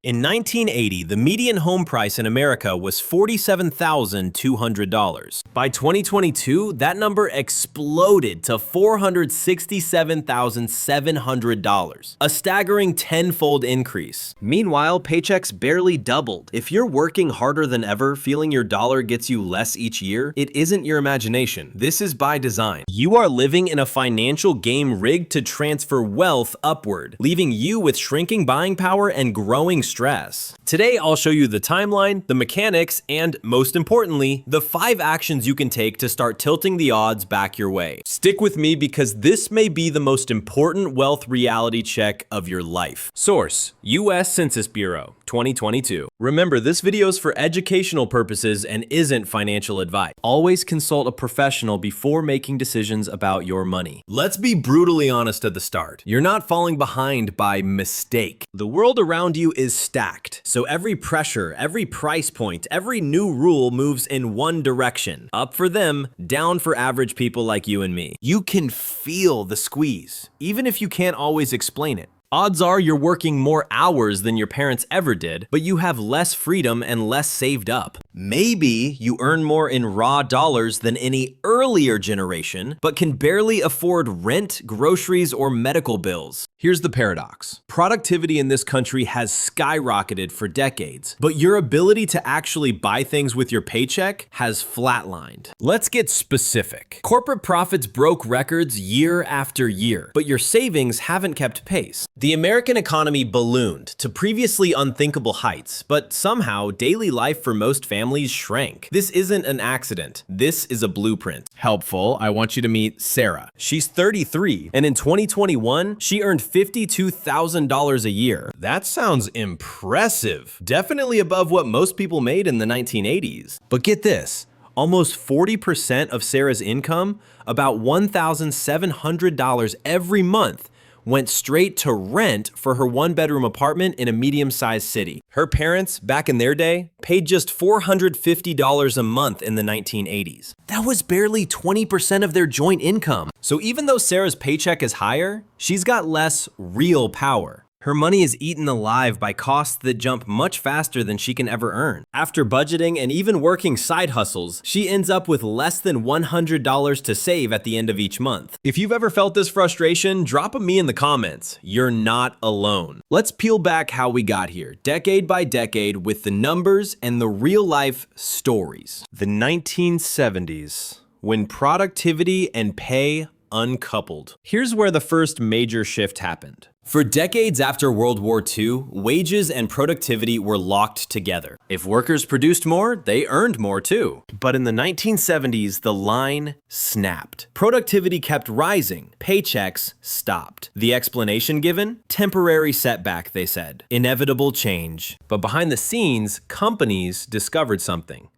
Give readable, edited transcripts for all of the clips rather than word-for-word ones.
In 1980, the median home price in America was $47,200. By 2022, that number exploded to $467,700, a staggering tenfold increase. Meanwhile, paychecks barely doubled. If you're working harder than ever, feeling your dollar gets you less each year, it isn't your imagination. This is by design. You are living in a financial game rigged to transfer wealth upward, leaving you with shrinking buying power and growing stress. Today, I'll show you the timeline, the mechanics, and most importantly, the 5 actions you can take to start tilting the odds back your way. Stick with me because this may be the most important wealth reality check of your life. Source: U.S. Census Bureau, 2022. Remember, this video is for educational purposes and isn't financial advice. Always consult a professional before making decisions about your money. Let's be brutally honest at the start. You're not falling behind by mistake. The world around you is stacked, so every pressure, every price point, every new rule moves in one direction. Up for them, down for average people like you and me. You can feel the squeeze, even if you can't always explain it. Odds are you're working more hours than your parents ever did, but you have less freedom and less saved up. Maybe you earn more in raw dollars than any earlier generation, but can barely afford rent, groceries, or medical bills. Here's the paradox. Productivity in this country has skyrocketed for decades, but your ability to actually buy things with your paycheck has flatlined. Let's get specific. Corporate profits broke records year after year, but your savings haven't kept pace. The American economy ballooned to previously unthinkable heights, but somehow daily life for most families shrank. This isn't an accident. This is a blueprint. Helpful, I want you to meet Sarah. She's 33, and in 2021, she earned $52,000 a year. That sounds impressive. Definitely above what most people made in the 1980s. But get this, almost 40% of Sarah's income, about $1,700 every month, went straight to rent for her 1-bedroom apartment in a medium-sized city. Her parents, back in their day, paid just $450 a month in the 1980s. That was barely 20% of their joint income. So even though Sarah's paycheck is higher, she's got less real power. Her money is eaten alive by costs that jump much faster than she can ever earn. After budgeting and even working side hustles, she ends up with less than $100 to save at the end of each month. If you've ever felt this frustration, drop a me in the comments. You're not alone. Let's peel back how we got here, decade by decade, with the numbers and the real-life stories. The 1970s, when productivity and pay uncoupled. Here's where the first major shift happened. For decades after World War II, wages and productivity were locked together. If workers produced more, they earned more too. But in the 1970s, the line snapped. Productivity kept rising, paychecks stopped. The explanation given? Temporary setback, they said. Inevitable change. But behind the scenes, companies discovered something.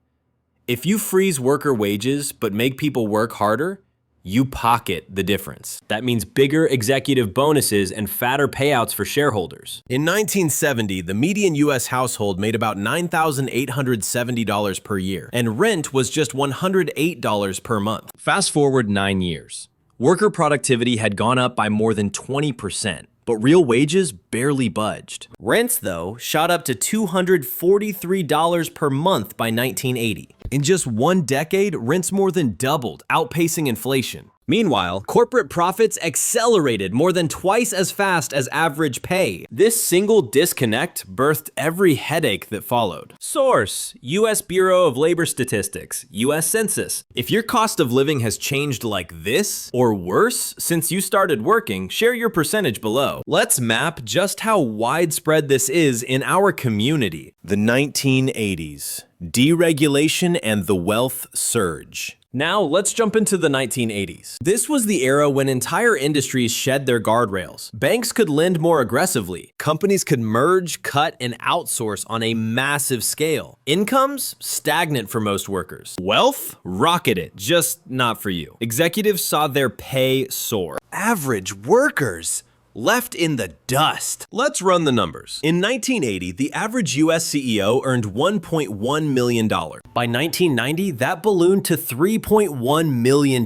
If you freeze worker wages but make people work harder, you pocket the difference. That means bigger executive bonuses and fatter payouts for shareholders. In 1970, the median US household made about $9,870 per year, and rent was just $108 per month. Fast forward 9 years. Worker productivity had gone up by more than 20%. But real wages barely budged. Rents, though, shot up to $243 per month by 1980. In just one decade, rents more than doubled, outpacing inflation. Meanwhile, corporate profits accelerated more than twice as fast as average pay. This single disconnect birthed every headache that followed. Source: U.S. Bureau of Labor Statistics, U.S. Census. If your cost of living has changed like this, or worse, since you started working, share your percentage below. Let's map just how widespread this is in our community. The 1980s. Deregulation and the wealth surge. Now, let's jump into the 1980s. This was the era when entire industries shed their guardrails. Banks could lend more aggressively. Companies could merge, cut, and outsource on a massive scale. Incomes? Stagnant for most workers. Wealth? Rocketed. Just not for you. Executives saw their pay soar. Average workers left in the dust. Let's run the numbers. In 1980, the average US CEO earned $1.1 million. By 1990, that ballooned to $3.1 million,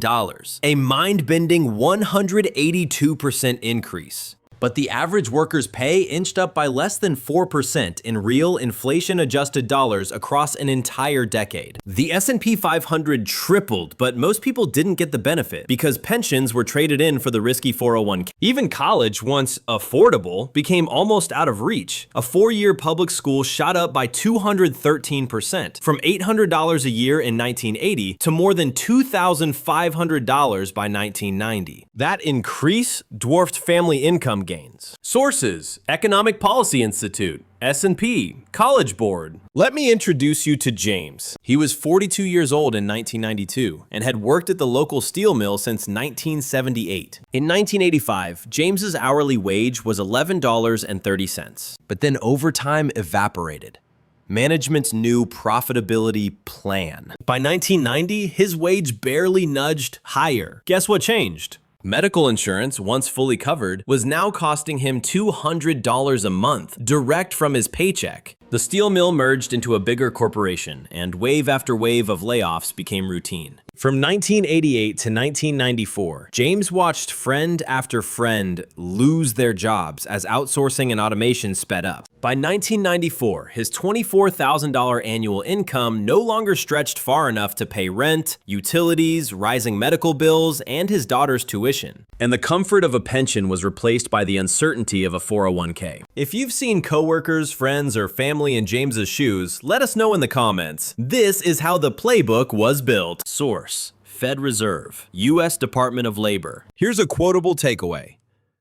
a mind-bending 182% increase. But the average worker's pay inched up by less than 4% in real inflation-adjusted dollars across an entire decade. The S&P 500 tripled, but most people didn't get the benefit because pensions were traded in for the risky 401k. Even college, once affordable, became almost out of reach. A 4-year public school shot up by 213%, from $800 a year in 1980 to more than $2,500 by 1990. That increase dwarfed family income gains. Sources: Economic Policy Institute, S&P, College Board. Let me introduce you to James. He was 42 years old in 1992 and had worked at the local steel mill since 1978. In 1985, James's hourly wage was $11.30, but then overtime evaporated. Management's new profitability plan. By 1990, his wage barely nudged higher. Guess what changed? Medical insurance, once fully covered, was now costing him $200 a month, direct from his paycheck. The steel mill merged into a bigger corporation, and wave after wave of layoffs became routine. From 1988 to 1994, James watched friend after friend lose their jobs as outsourcing and automation sped up. By 1994, his $24,000 annual income no longer stretched far enough to pay rent, utilities, rising medical bills, and his daughter's tuition. And the comfort of a pension was replaced by the uncertainty of a 401k. If you've seen coworkers, friends, or family in James's shoes, let us know in the comments. This is how the playbook was built. Source: Fed Reserve, U.S. Department of Labor. Here's a quotable takeaway.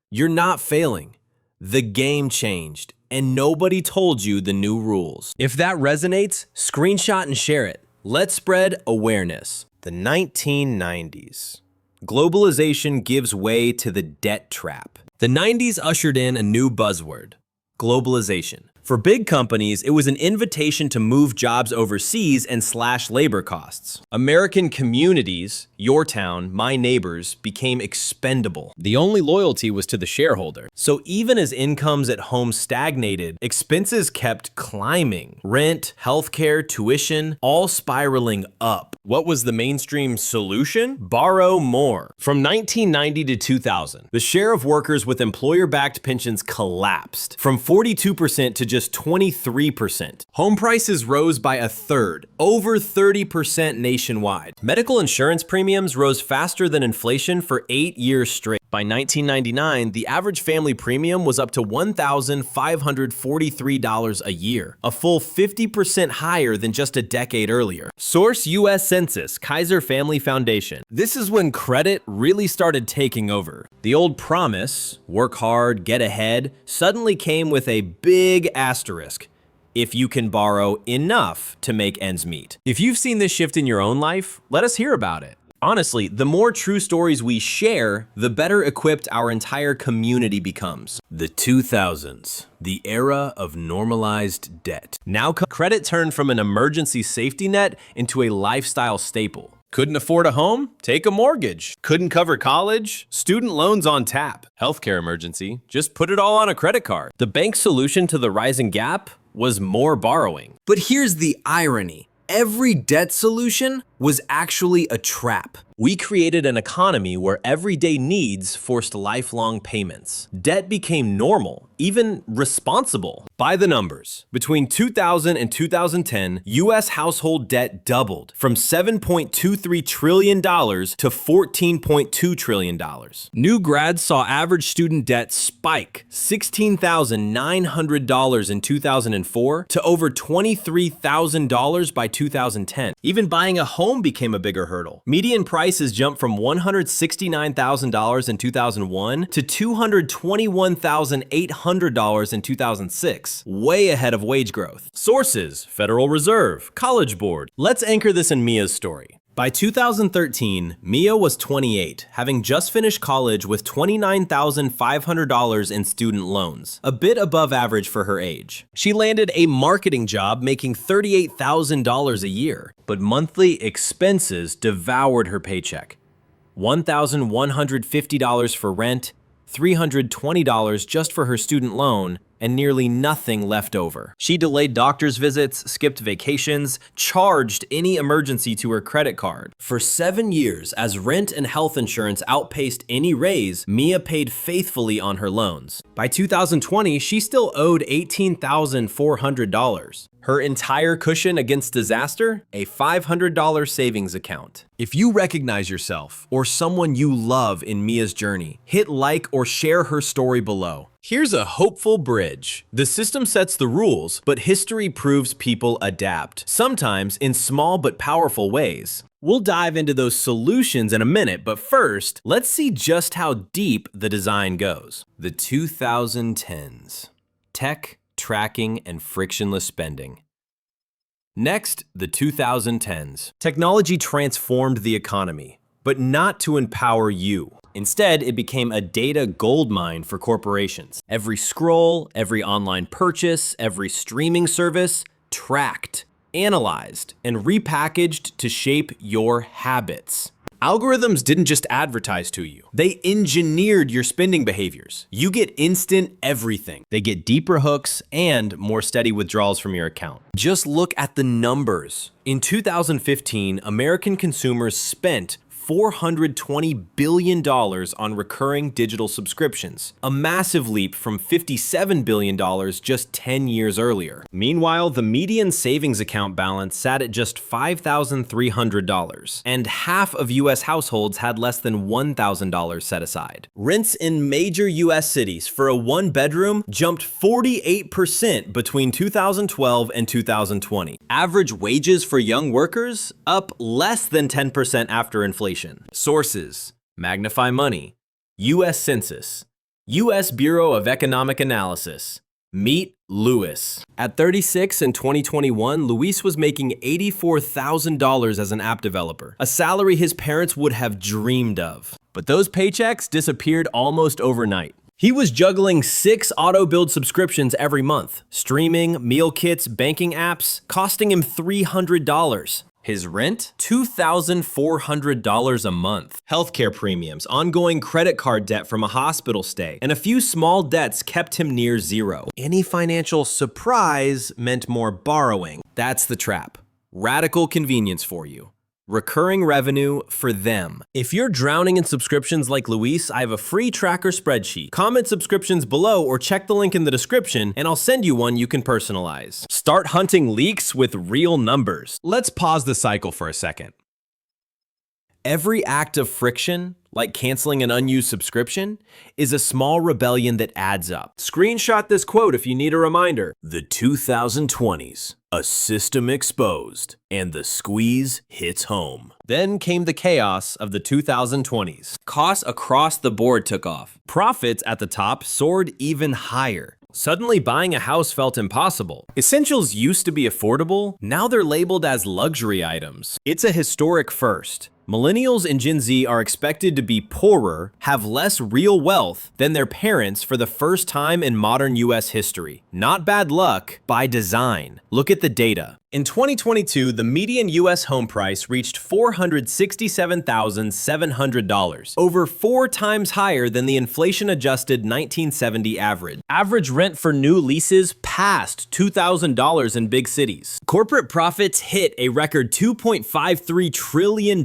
You're not failing. The game changed, and nobody told you the new rules. If that resonates, screenshot and share it. Let's spread awareness. The 1990s. Globalization gives way to the debt trap. The 90s ushered in a new buzzword: globalization. For big companies, it was an invitation to move jobs overseas and slash labor costs. American communities, your town, my neighbors, became expendable. The only loyalty was to the shareholder. So even as incomes at home stagnated, expenses kept climbing. Rent, healthcare, tuition, all spiraling up. What was the mainstream solution? Borrow more. From 1990 to 2000, the share of workers with employer-backed pensions collapsed from 42% to just 23%. Home prices rose by a third, over 30% nationwide. Medical insurance premiums rose faster than inflation for 8 years straight. By 1999, the average family premium was up to $1,543 a year, a full 50% higher than just a decade earlier. Source: U.S. Census, Kaiser Family Foundation. This is when credit really started taking over. The old promise, work hard, get ahead, suddenly came with a big asterisk: if you can borrow enough to make ends meet. If you've seen this shift in your own life, let us hear about it. Honestly, the more true stories we share, the better equipped our entire community becomes. The 2000s, the era of normalized debt. Now credit turned from an emergency safety net into a lifestyle staple. Couldn't afford a home? Take a mortgage. Couldn't cover college? Student loans on tap. Healthcare emergency? Just put it all on a credit card. The bank's solution to the rising gap was more borrowing. But here's the irony. Every debt solution was actually a trap. We created an economy where everyday needs forced lifelong payments. Debt became normal, even responsible. By the numbers, between 2000 and 2010, U.S. household debt doubled from $7.23 trillion to $14.2 trillion. New grads saw average student debt spike $16,900 in 2004 to over $23,000 by 2010. Even buying a home became a bigger hurdle. Median prices jumped from $169,000 in 2001 to $221,800 in 2006, way ahead of wage growth. Sources: Federal Reserve, College Board. Let's anchor this in Mia's story. By 2013, Mia was 28, having just finished college with $29,500 in student loans, a bit above average for her age. She landed a marketing job making $38,000 a year, but monthly expenses devoured her paycheck. $1,150 for rent, $320 just for her student loan, and nearly nothing left over. She delayed doctor's visits, skipped vacations, charged any emergency to her credit card. For 7 years, as rent and health insurance outpaced any raise, Mia paid faithfully on her loans. By 2020, she still owed $18,400. Her entire cushion against disaster? A $500 savings account. If you recognize yourself or someone you love in Mia's journey, hit like or share her story below. Here's a hopeful bridge. The system sets the rules, but history proves people adapt, sometimes in small but powerful ways. We'll dive into those solutions in a minute, but first, let's see just how deep the design goes. The 2010s. Tech, tracking, and frictionless spending. Next, the 2010s. Technology transformed the economy, but not to empower you. Instead, it became a data goldmine for corporations. Every scroll, every online purchase, every streaming service, tracked, analyzed, and repackaged to shape your habits. Algorithms didn't just advertise to you. They engineered your spending behaviors. You get instant everything. They get deeper hooks and more steady withdrawals from your account. Just look at the numbers. In 2015, American consumers spent $420 billion on recurring digital subscriptions, a massive leap from $57 billion just 10 years earlier. Meanwhile, the median savings account balance sat at just $5,300, and half of US households had less than $1,000 set aside. Rents in major US cities for a one-bedroom jumped 48% between 2012 and 2020. Average wages for young workers up less than 10% after inflation. Sources: Magnify Money, U.S. Census, U.S. Bureau of Economic Analysis. Meet Luis. At 36 in 2021, Luis was making $84,000 as an app developer, a salary his parents would have dreamed of. But those paychecks disappeared almost overnight. He was juggling 6 auto-build subscriptions every month, streaming, meal kits, banking apps, costing him $300. His rent? $2,400 a month. Healthcare premiums, ongoing credit card debt from a hospital stay, and a few small debts kept him near zero. Any financial surprise meant more borrowing. That's the trap. Radical convenience for you. Recurring revenue for them. If you're drowning in subscriptions like Luis, I have a free tracker spreadsheet. Comment subscriptions below or check the link in the description and I'll send you one you can personalize. Start hunting leaks with real numbers. Let's pause the cycle for a second. Every act of friction, like canceling an unused subscription, is a small rebellion that adds up. Screenshot this quote if you need a reminder. The 2020s, a system exposed, and the squeeze hits home. Then came the chaos of the 2020s. Costs across the board took off. Profits at the top soared even higher. Suddenly buying a house felt impossible. Essentials used to be affordable, now they're labeled as luxury items. It's a historic first. Millennials and Gen Z are expected to be poorer, have less real wealth than their parents for the first time in modern US history. Not bad luck, by design. Look at the data. In 2022, the median US home price reached $467,700, over 4 times higher than the inflation-adjusted 1970 average. Average rent for new leases passed $2,000 in big cities. Corporate profits hit a record $2.53 trillion,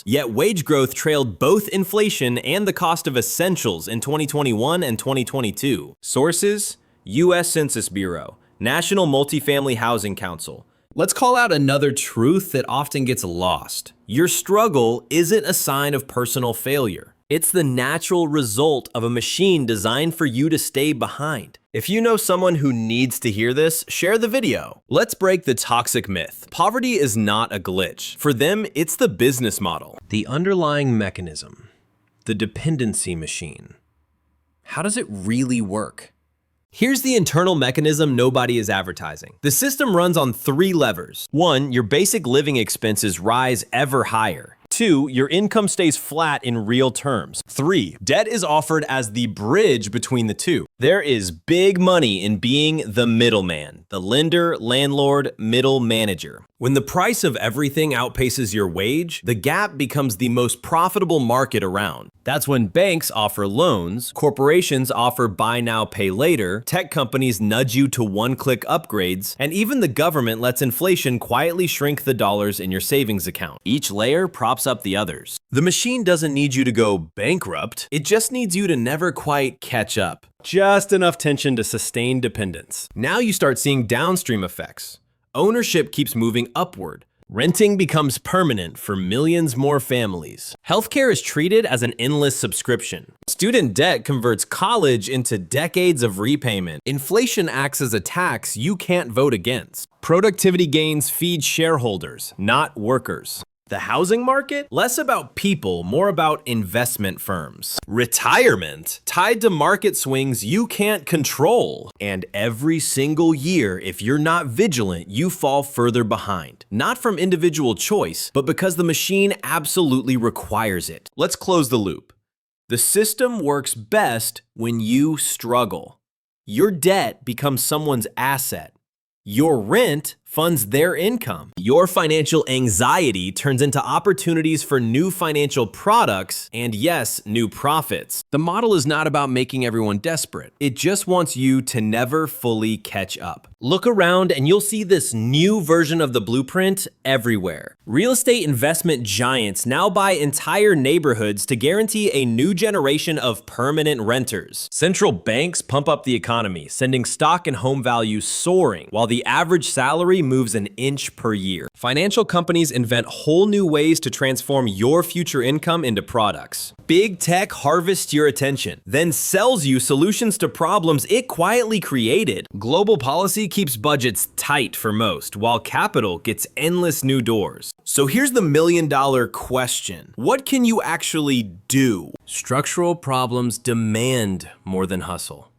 yet wage growth trailed both inflation and the cost of essentials in 2021 and 2022. Sources: U.S. Census Bureau, National Multifamily Housing Council. Let's call out another truth that often gets lost. Your struggle isn't a sign of personal failure. It's the natural result of a machine designed for you to stay behind. If you know someone who needs to hear this, share the video. Let's break the toxic myth. Poverty is not a glitch. For them, it's the business model. The underlying mechanism. The dependency machine. How does it really work? Here's the internal mechanism nobody is advertising. The system runs on 3 levers. 1, your basic living expenses rise ever higher. 2. Your income stays flat in real terms. 3. Debt is offered as the bridge between the two. There is big money in being the middleman, the lender, landlord, middle manager. When the price of everything outpaces your wage, the gap becomes the most profitable market around. That's when banks offer loans, corporations offer buy now, pay later, tech companies nudge you to one-click upgrades, and even the government lets inflation quietly shrink the dollars in your savings account. Each layer props up the others. The machine doesn't need you to go bankrupt, it just needs you to never quite catch up. Just enough tension to sustain dependence. Now you start seeing downstream effects. Ownership keeps moving upward. Renting becomes permanent for millions more families. Healthcare is treated as an endless subscription. Student debt converts college into decades of repayment. Inflation acts as a tax you can't vote against. Productivity gains feed shareholders, not workers. The housing market? Less about people, more about investment firms. Retirement? Tied to market swings you can't control. And every single year, if you're not vigilant, you fall further behind. Not from individual choice, but because the machine absolutely requires it. Let's close the loop. The system works best when you struggle. Your debt becomes someone's asset. Your rent funds their income. Your financial anxiety turns into opportunities for new financial products and, yes, new profits. The model is not about making everyone desperate. It just wants you to never fully catch up. Look around and you'll see this new version of the blueprint everywhere. Real estate investment giants now buy entire neighborhoods to guarantee a new generation of permanent renters. Central banks pump up the economy, sending stock and home values soaring, while the average salary moves an inch per year. Financial companies invent whole new ways to transform your future income into products. Big tech harvests your attention, then sells you solutions to problems it quietly created. Global policy keeps budgets tight for most, while capital gets endless new doors. So here's the million-dollar question. What can you actually do? Structural problems demand more than hustle.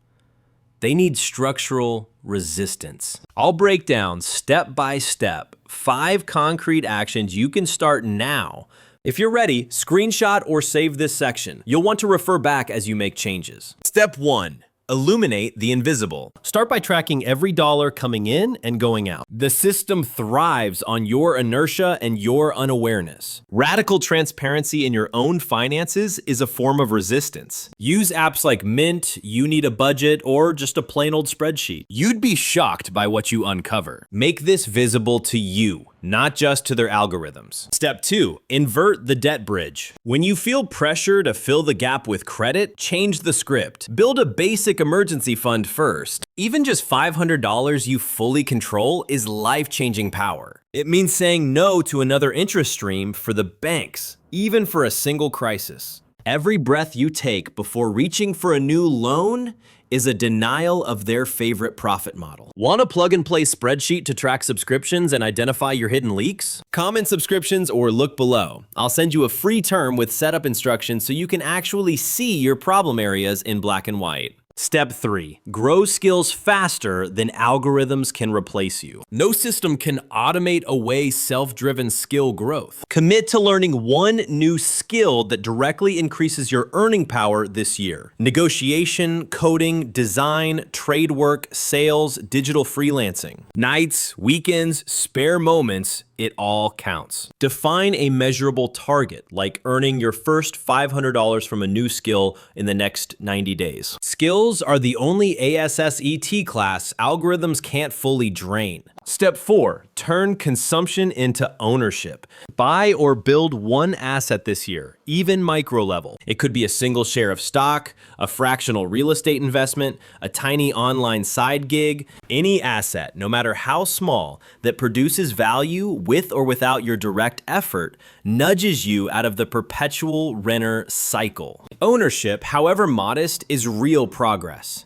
They need structural resistance. I'll break down step by step 5 concrete actions you can start now. If you're ready, screenshot or save this section. You'll want to refer back as you make changes. Step 1. Illuminate the invisible. Start by tracking every dollar coming in and going out. The system thrives on your inertia and your unawareness. Radical transparency in your own finances is a form of resistance. Use apps like Mint, You Need a Budget, or just a plain old spreadsheet. You'd be shocked by what you uncover. Make this visible to you, not just to their algorithms. Step 2, invert the debt bridge. When you feel pressure to fill the gap with credit, change the script. Build a basic emergency fund first. Even just $500 you fully control is life-changing power. It means saying no to another interest stream for the banks, even for a single crisis. Every breath you take before reaching for a new loan is a denial of their favorite profit model. Want a plug-and-play spreadsheet to track subscriptions and identify your hidden leaks? Comment subscriptions or look below. I'll send you a free term with setup instructions so you can actually see your problem areas in black and white. Step 3, grow skills faster than algorithms can replace you. No system can automate away self-driven skill growth. Commit to learning one new skill that directly increases your earning power this year. Negotiation, coding, design, trade work, sales, digital freelancing. Nights, weekends, spare moments, it all counts. Define a measurable target, like earning your first $500 from a new skill in the next 90 days. Skills are the only ASSET class algorithms can't fully drain. Step 4, turn consumption into ownership. Buy or build one asset this year, even micro level. It could be a single share of stock, a fractional real estate investment, a tiny online side gig, any asset, no matter how small, that produces value with or without your direct effort, nudges you out of the perpetual renter cycle. Ownership, however modest, is real progress.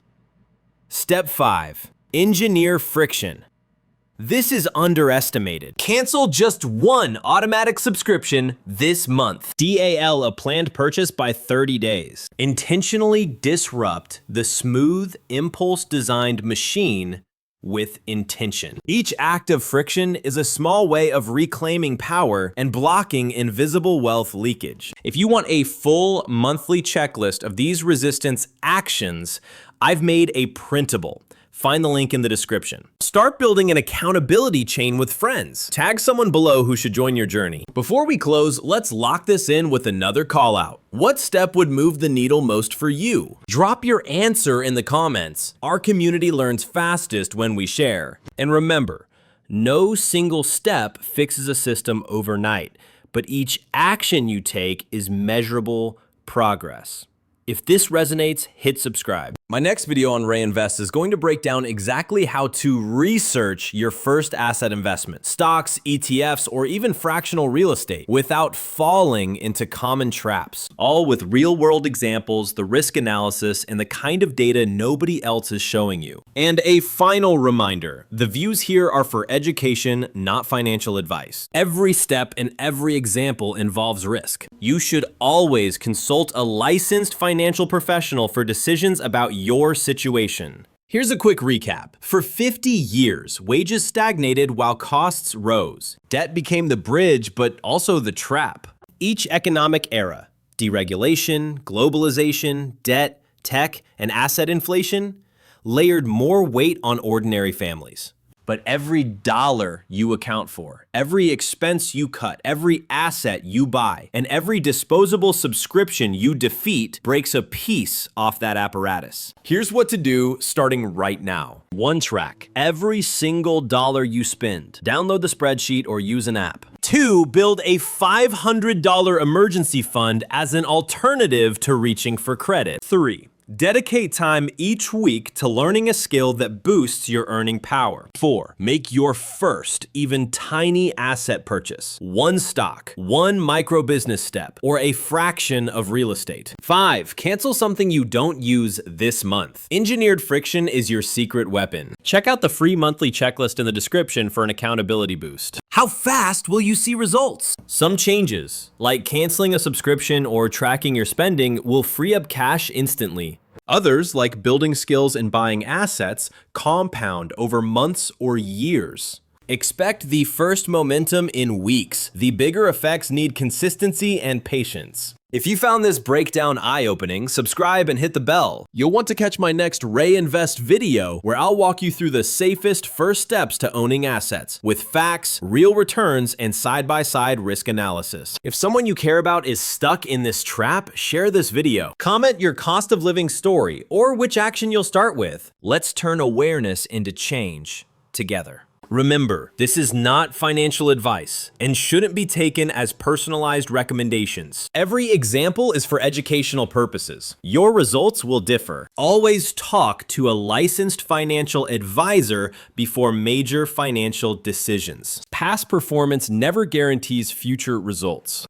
Step 5, engineer friction. This is underestimated. Cancel just one automatic subscription this month. DAL a planned purchase by 30 days. Intentionally disrupt the smooth, impulse-designed machine with intention. Each act of friction is a small way of reclaiming power and blocking invisible wealth leakage. If you want a full monthly checklist of these resistance actions, I've made a printable. Find the link in the description. Start building an accountability chain with friends. Tag someone below who should join your journey. Before we close, let's lock this in with another call out. What step would move the needle most for you? Drop your answer in the comments. Our community learns fastest when we share. And remember, no single step fixes a system overnight, but each action you take is measurable progress. If this resonates, hit subscribe. My next video on Reinvest is going to break down exactly how to research your first asset investment, stocks, ETFs, or even fractional real estate without falling into common traps. All with real-world examples, the risk analysis, and the kind of data nobody else is showing you. And a final reminder, the views here are for education, not financial advice. Every step and every example involves risk. You should always consult a licensed financial professional for decisions about your situation. Here's a quick recap. For 50 years, wages stagnated while costs rose. Debt became the bridge, but also the trap. Each economic era, deregulation, globalization, debt, tech, and asset inflation, layered more weight on ordinary families. But every dollar you account for, every expense you cut, every asset you buy, and every disposable subscription you defeat breaks a piece off that apparatus. Here's what to do starting right now. 1. Track every single dollar you spend. Download the spreadsheet or use an app. 2. Build a $500 emergency fund as an alternative to reaching for credit. 3. Dedicate time each week to learning a skill that boosts your earning power. 4. Make your first, even tiny asset purchase. 1 stock, 1 micro business step, or a fraction of real estate. 5. Cancel something you don't use this month. Engineered friction is your secret weapon. Check out the free monthly checklist in the description for an accountability boost. How fast will you see results? Some changes, like canceling a subscription or tracking your spending, will free up cash instantly. Others, like building skills and buying assets, compound over months or years. Expect the first momentum in weeks. The bigger effects need consistency and patience. If you found this breakdown eye-opening, subscribe and hit the bell. You'll want to catch my next Reinvest video where I'll walk you through the safest first steps to owning assets with facts, real returns, and side-by-side risk analysis. If someone you care about is stuck in this trap, share this video. Comment your cost of living story or which action you'll start with. Let's turn awareness into change together. Remember, this is not financial advice and shouldn't be taken as personalized recommendations. Every example is for educational purposes. Your results will differ. Always talk to a licensed financial advisor before major financial decisions. Past performance never guarantees future results.